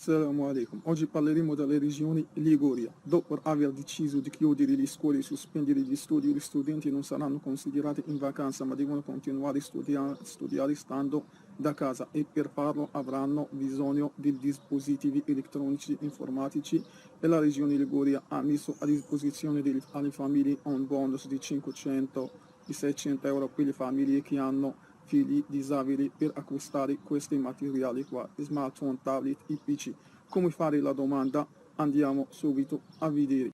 Assalamu alaikum. Oggi parleremo delle regioni Liguria. Dopo aver deciso di chiudere le scuole e sospendere gli studi, gli studenti non saranno considerati in vacanza, ma devono continuare a studiare stando da casa e per farlo avranno bisogno di dispositivi elettronici informatici e la regione Liguria ha messo a disposizione alle famiglie un bonus di 500 e 600 euro per le famiglie che hanno figli disabili per acquistare questi materiali qua, smartphone, tablet e PC. Come fare la domanda? Andiamo subito a vedere.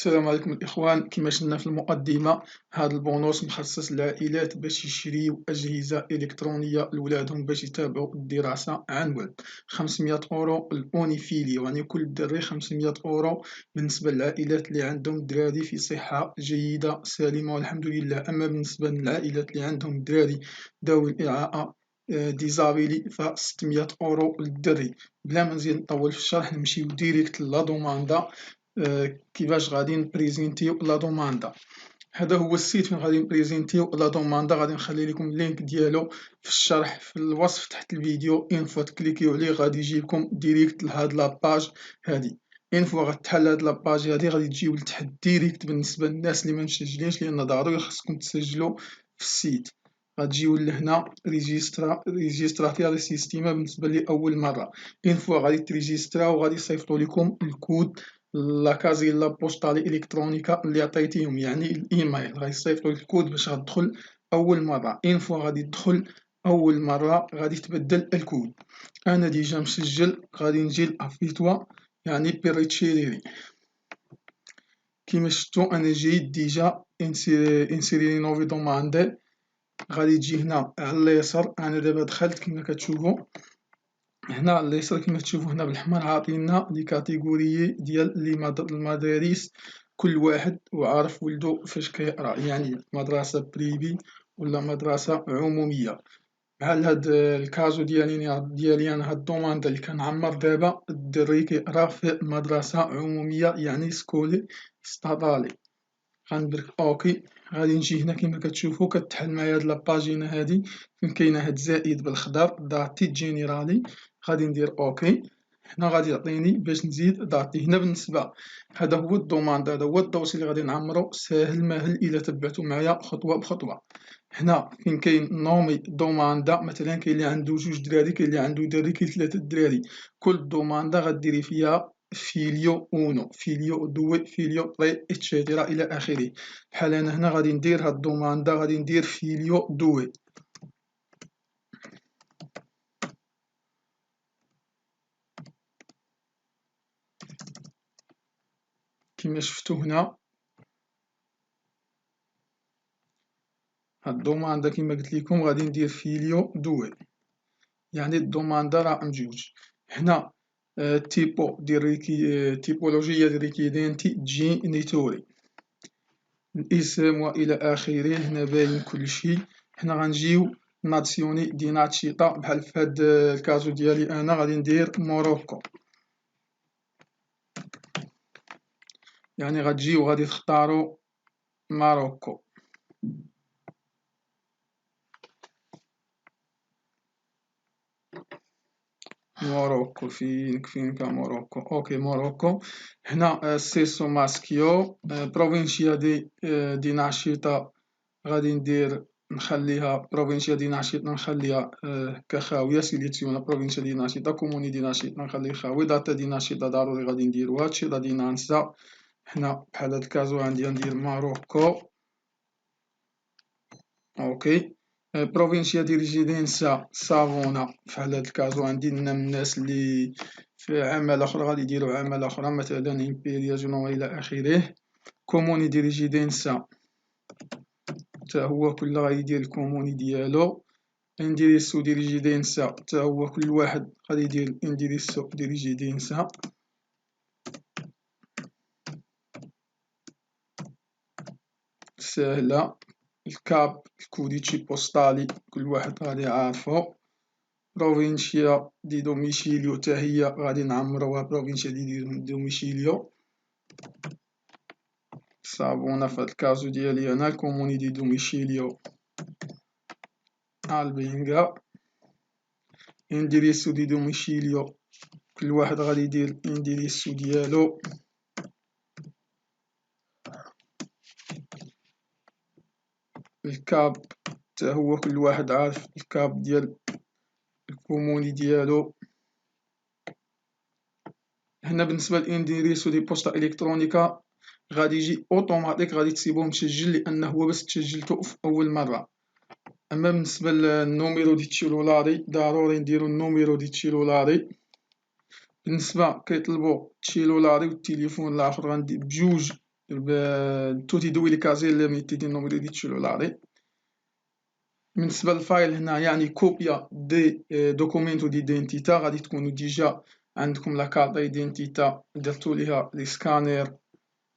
السلام عليكم الإخوان. كما شفنا في المقدمة، هذا البونوس مخصص للعائلات باش يشريو أجهزة إلكترونية لولادهم باش يتابعوا الدراسة عن بعد. 500 أورو الأونيفيليو، يعني كل دري 500 أورو بالنسبة للعائلات اللي عندهم دراري في صحة جيدة سالمة والحمد لله. أما بالنسبة للعائلات اللي عندهم دراري ذوي الإعاقة ديزابيلي ف 600 أورو للدري. بلا ما نزيد نطول في الشرح، نمشيو ديريكت لا دوماندا. كيفاش غادي نبريزينتيو لا دوماندا. هذا هو السيت فين غادي نبريزينتيو لا دوماندا. غادي نخلي لكم اللينك ديالو في الشرح في الوصف تحت الفيديو. اون فوا تكليكيو عليه غادي يجيبكم ديريكت لهاد لاباج هادي. اون فوا غتحل هاد لاباج هادي غادي تجيو لتحت ديريكت. بالنسبه للناس اللي ما مسجلينش، لان ضروري خصكم تسجلوا في السيت، غتجيو لهنا ريجيستراتي على السيستيما بالنسبه لاول مره. اون فوا غادي تريجيستراو غادي يصيفطوا لكم الكود لاكازيلا بوستالي الكترونيكا اللي عطيتيهم، يعني الايميل. غيصيفطوا الكود باش غتدخل اول مره. اون فوا غادي تدخل اول مره غادي تبدل الكود. انا ديجا مسجل، غادي نجي لافيتوا يعني بيريتشيري. كيما شفتو انا جيت ديجا انسيري نوفي دوماندي. غادي تجي هنا على اليسار. انا دابا دخلت كيما كتشوفوا هنا على اليسار. كما تشوفوا هنا بالحمر عاطينا لي كاتيجوري ديال المدارس، كل واحد وعارف ولدو فاش كيقرا، يعني مدرسة بريفي ولا مدرسة عمومية. بحال هاد الكازو ديالي انا، هاد الدوماندا اللي كنعمر دابا، الدري كيقرا في مدرسة عمومية يعني سكولي ستادالي. غندير اوكي. غادي نجي هنا كما كتشوفوا كتحل معايا هاد لاباجينا هادي فين كاينه هاد زائد بالخضر داتي جينيرالي. غادي ندير اوكي. هنا غادي يعطيني باش نزيد داتي. هنا بالنسبه هذا هو الدوماند، هذا هو الدوسي اللي غادي نعمرو. ساهل ماهل الا تبعتو معايا خطوه بخطوه. هنا فين كاين نومي دوماندا، مثلا كاين اللي عنده جوج دراري، كاين اللي عنده دري، كاين ثلاثه دراري. كل دوماندا غديري فيها فيليو اونو، فيليو دوي، فيليو طري اتشيتيرا الى اخره. بحال انا هنا غادي ندير هاد الدوماندا، غادي ندير فيليو دوي. كما شفتو هنا هاد الدوماندا كما قلت لكم غادي ندير فيليو دوي، يعني الدوماندا رقم جوج. هنا تيبو ديال تيبولوجيا ديال ريكيدينتي جينيتوري، الاسم والى اخره. هنا باين كلشي. هنا غنجيو ناسيوني دي ناتشيطا. بحال في هاد الكازو ديالي انا غادي ندير موروكو، يعني غتجيو غادي تختاروا ماروكو. موروكو فين كان موروكو؟ اوكي موروكو. هنا سيسو ماسكيو بروفينشيا دي ناشيطا. غادي ندير نخليها بروفينشيا دي ناشيطا، نخليها كخاوية. سيليكسيونا بروفينشيا دي ناشيطا، كوموني دي ناشيطا نخليه خاوي. داتا دي ناشيطا ضروري غادي نديروها. تشيطا دي نانسا. هنا بحال هاد الكازو عندي غندير ماروكو. اوكي. بروفينشيا دي ريزيدنسا سافونا. بحال هاد الكازو عندي من الناس اللي في عمالة أخرى غادي يديرو عمالة أخرى، مثلا إمبيريا جنو إلى آخره. كوموني دي ريزيدنسا تا هو كل غادي يدير الكوموني ديالو. انديريسو دي ريزيدنسا تا هو كل واحد غادي يدير الانديريسو دي ريزيدنسا. ساهلة. الكاب الكوديتشي بوستالي كل واحد غادي عارفو. بروفينشيا دي دوميشيليو تا هي غادي نعمروها بروفينشيا دي دوميشيليو. صابونا في هاد الكازو ديالي انا الكوموني دي دوميشيليو البينغا. انديريسو دي دوميشيليو كل واحد غادي يدير الانديريسو ديالو. الكاب حتى هو كل واحد عارف الكاب ديال الكوموني ديالو. هنا بالنسبة للانديريسو دي بوستا الكترونيكا غادي يجي اوتوماتيك، غادي تسيبوه مسجل لأنه هو بس تسجلتو في أول مرة. أما بالنسبة للنوميرو دي تشيلولاري ضروري نديرو النوميرو دي تشيلولاري. بالنسبة كيطلبو تشيلولاري والتليفون الآخر غندير بجوج توتي دويلي كازي ليميتي دي النوميرو دي تشيلولاري. بالنسبة للفايل هنا يعني كوبيا دي دوكومينتو ديدنتيتا، غادي تكونو ديجا عندكم لا كارت ايدنتيتا درتو ليها لي سكانير،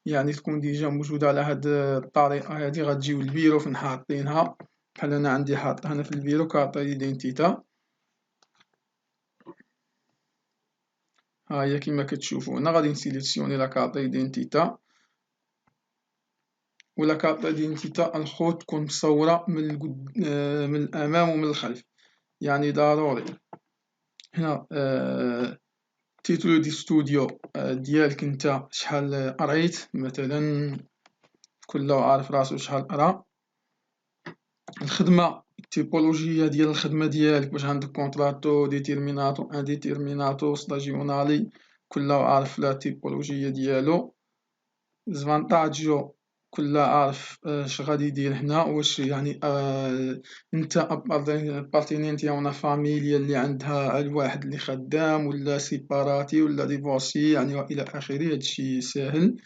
يعني تكون ديجا موجودة على هاد الطريقة هادي. غتجيو للبيرو فين حاطينها، بحال أنا عندي حاطها هنا في البيرو كارت ايدنتيتا. ها هي كيما كتشوفو هنا غادي نسيليكسيوني لا كارت ايدنتيتا، ولا كارت ايدنتيتا الخو تكون مصورة من الأمام ومن الخلف. يعني ضروري هنا تيتولو دي ستوديو ديالك نتا شحال قريت، مثلا كل عارف راسو شحال قرا. الخدمة التيبولوجية ديال الخدمة ديالك، واش عندك كونتراتو ديتيرميناتو انديتيرميناتو ستاجيونالي، كل عارف لا تيبولوجية ديالو. زفانتاجو كل عارف اش غادي يدير هنا، واش يعني انت ابارتينينتي اون فاميليا اللي عندها الواحد اللي خدام ولا سيباراتي ولا ديفورسي يعني والى اخره. هادشي ساهل.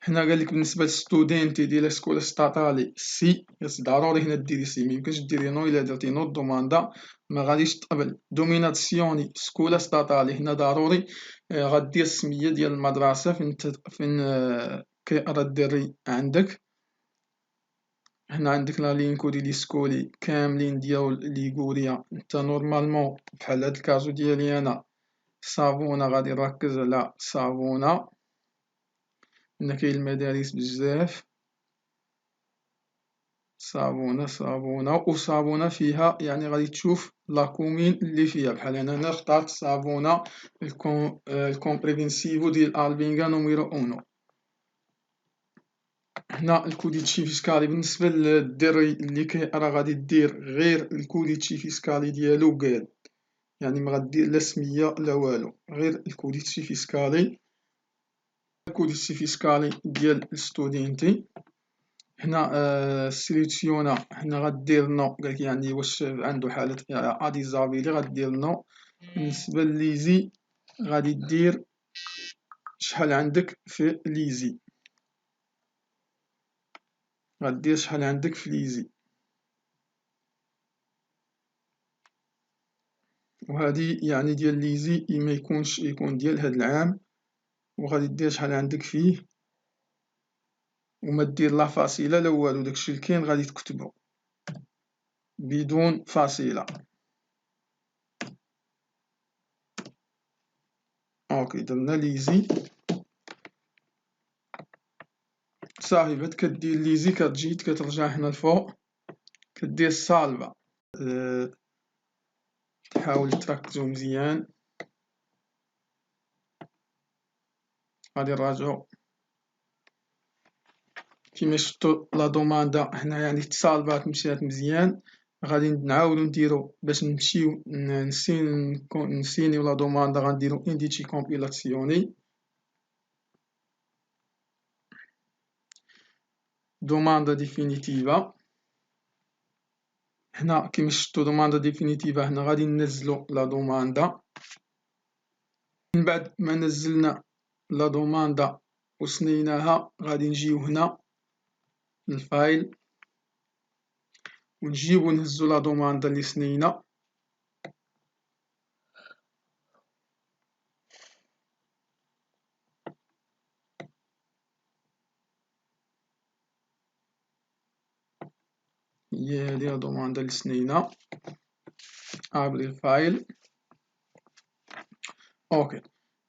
هنا قالك بالنسبة للستودنتي ديال سكولا ستاتالي سي، ضروري هنا ديري سي، ميمكنش ديري نو. الا درتي نو دوماندا ما غاديش تقبل. دوميناسيوني سكولا ستاتالي هنا ضروري غدير السمية ديال المدرسة فين كيقرا الدري عندك. هنا عندك لا لينكو ديال سكولي كاملين ديال ليغوريا. انت نورمالمون بحال هاد الكازو ديالي انا صابونة غادي نركز على صابونة، هنا كاين المدارس بزاف. صابونة وصابونة فيها يعني غادي تشوف لاكومين اللي فيها. بحال انا اخترت صابونة الكومبريهنسيفو ديال البينغا نوميرو اونو. هنا الكوديتشي فيسكالي بالنسبة للدري اللي كيقرا غادي دير غير الكوديتشي فيسكالي ديالو قال، يعني ما غدير لا سمية لا والو، غير الكوديتشي فيسكالي. الكوديتشي فيسكالي ديال الستودنتي هنا سيليكسيونا. هنا غدير نو، قالك يعني واش عنده حالة اديزابيلي غدير نو. بالنسبة لليزي غادي دير شحال عندك في ليزي، غدير شحال عندك في ليزي. وهذه يعني ديال ليزي ما يكونش يكون ديال هاد العام، وغادي دير شحال عندك فيه وما دير لا فاصلة لا والو. داكشي اللي كاين غادي تكتبو بدون فاصلة. اوكي درنا ليزي صافي. بعد كدير ليزي كتجي كترجع هنا الفوق كدير سالفا. تحاول تركزو مزيان. غادي نراجعو كيما شفتو لا دوماندا هنا يعني تسالفات مشات مزيان. غادي نعاودو نديرو باش نمشيو نسينيو لا دوماندا، غنديرو انديتي كومبيلاسيوني دوماندا ديفينيتيفا. هنا كيما شفتو دوماندا ديفينيتيفا هنا غادي ننزلو لا دوماندا. من بعد ما نزلنا لا دوماندا وسنيناها غادي نجيو هنا الفايل ونجيبو نهزو لا دوماندا اللي سنينا. هي هادي لا دوماندا اللي سنينا. ابري الفايل. اوكي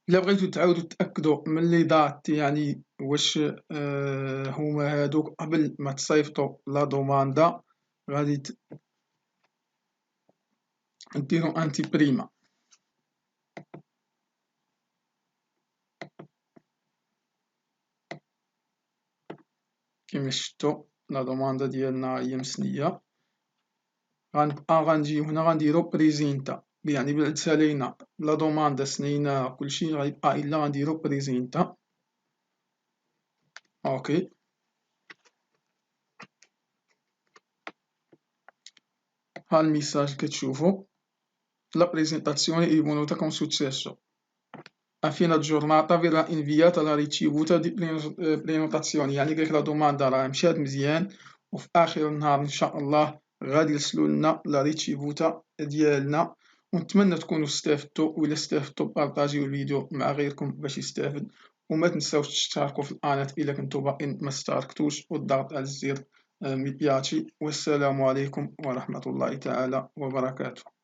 الا بغيتو تعاودو تاكدو من لي دات يعني واش هما هادوك قبل ما تصيفطو لا دوماندا، غادي نديرو انتي بريما كيما شفتو لا دوماندا ديالنا هي مسنية. غنجيو هنا غنديرو بريزينتا، يعني بعد سالينا لا دوماندا سنيناها كلشي غيبقى إلا غنديرو بريزينتا. اوكي ها الميساج كتشوفو: la presentazione è venuta con successo. A fine giornata verrà inviata la ricevuta di prenotazioni، يعني قالك لا دوماندا راه مشات مزيان وفي آخر النهار إن شاء الله غادي يرسلولنا لا ريتشيفوتا ديالنا. ونتمنى تكونوا استفدتوا، وإلا استفدتوا بارطاجيو الفيديو مع غيركم باش يستافد، وما تنساوش تشتركوا في القناة إلا كنتوا باقيين ما اشتركتوش، والضغط على الزر ياتي. والسلام عليكم ورحمة الله تعالى وبركاته.